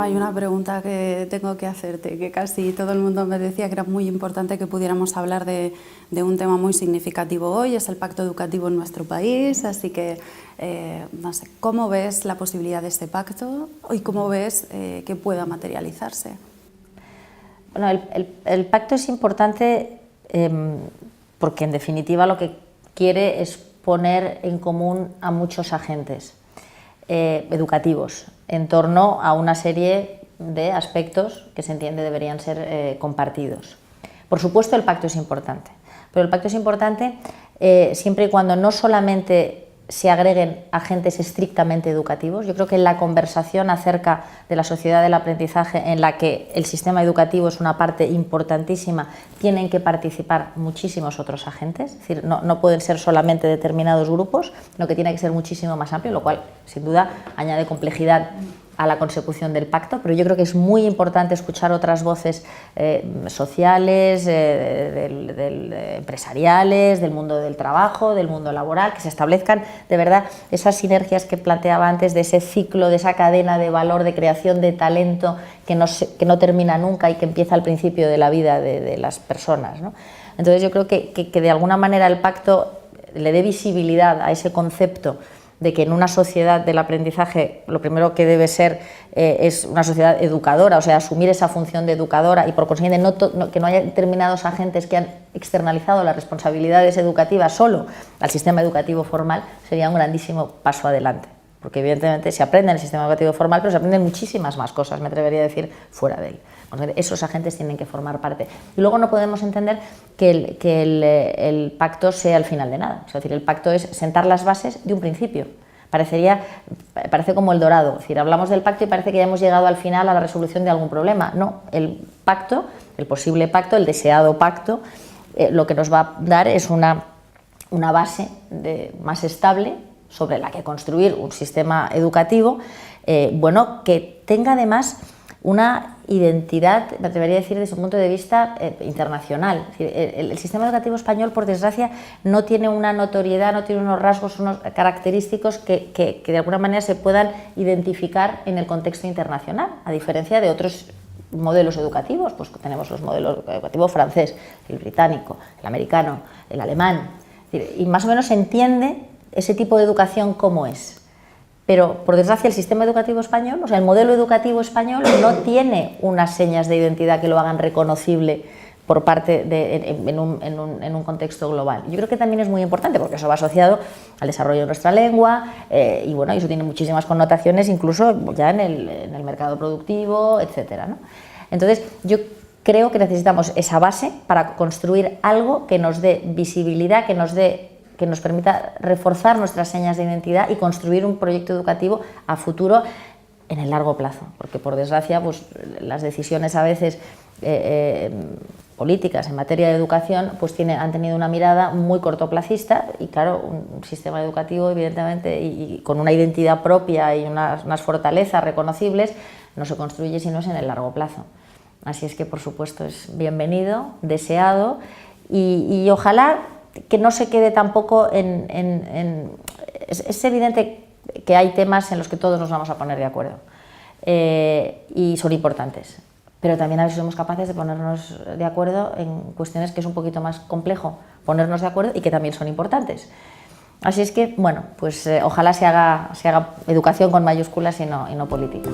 Hay una pregunta que tengo que hacerte, que casi todo el mundo me decía que era muy importante que pudiéramos hablar de un tema muy significativo hoy, es el pacto educativo en nuestro país, así que, no sé, ¿cómo ves la posibilidad de este pacto y cómo ves que pueda materializarse? Bueno, el pacto es importante porque en definitiva lo que quiere es poner en común a muchos agentes educativos en torno a una serie de aspectos que se entiende deberían ser compartidos. Por supuesto, el pacto es importante, pero el pacto es importante siempre y cuando no solamente se agreguen agentes estrictamente educativos. Yo creo que en la conversación acerca de la sociedad del aprendizaje, en la que el sistema educativo es una parte importantísima, tienen que participar muchísimos otros agentes, es decir, no pueden ser solamente determinados grupos, sino que tiene que ser muchísimo más amplio, lo cual sin duda añade complejidad a la consecución del pacto, pero yo creo que es muy importante escuchar otras voces sociales, empresariales, del mundo del trabajo, del mundo laboral, que se establezcan de verdad esas sinergias que planteaba antes, de ese ciclo, de esa cadena de valor, de creación de talento que no termina nunca y que empieza al principio de la vida de las personas, ¿no? Entonces yo creo que de alguna manera el pacto le dé visibilidad a ese concepto de que en una sociedad del aprendizaje lo primero que debe ser es una sociedad educadora, o sea, asumir esa función de educadora y por consiguiente que no haya determinados agentes que han externalizado las responsabilidades educativas solo al sistema educativo formal, sería un grandísimo paso adelante. Porque evidentemente se aprende en el sistema educativo formal, pero se aprenden muchísimas más cosas, me atrevería a decir, fuera de él. Esos agentes tienen que formar parte. Y luego no podemos entender que el pacto sea el final de nada. Es decir, el pacto es sentar las bases de un principio. Parece como el dorado. Es decir, hablamos del pacto y parece que ya hemos llegado al final a la resolución de algún problema. No, el pacto, el posible pacto, el deseado pacto, lo que nos va a dar es una base más estable sobre la que construir un sistema educativo que tenga además una identidad, me atrevería a decir desde un punto de vista internacional. Es decir, el sistema educativo español, por desgracia, no tiene una notoriedad, no tiene unos rasgos, unos característicos que de alguna manera se puedan identificar en el contexto internacional, a diferencia de otros modelos educativos. Pues tenemos los modelos educativos francés, el británico, el americano, el alemán, y más o menos se entiende ese tipo de educación cómo es. Pero, por desgracia, el sistema educativo español, o sea, el modelo educativo español no tiene unas señas de identidad que lo hagan reconocible por parte en un contexto global. Yo creo que también es muy importante porque eso va asociado al desarrollo de nuestra lengua y bueno, eso tiene muchísimas connotaciones incluso ya en el mercado productivo, etcétera, ¿no? Entonces, yo creo que necesitamos esa base para construir algo que nos dé visibilidad, que nos permita reforzar nuestras señas de identidad y construir un proyecto educativo a futuro en el largo plazo, porque por desgracia pues, las decisiones a veces políticas en materia de educación pues han tenido una mirada muy cortoplacista y claro, un sistema educativo evidentemente y con una identidad propia y unas fortalezas reconocibles no se construye si no es en el largo plazo. Así es que por supuesto es bienvenido, deseado y ojalá que no se quede tampoco es evidente que hay temas en los que todos nos vamos a poner de acuerdo y son importantes, pero también a veces somos capaces de ponernos de acuerdo en cuestiones que es un poquito más complejo ponernos de acuerdo y que también son importantes. Así es que, bueno, pues ojalá se haga educación con mayúsculas y no política.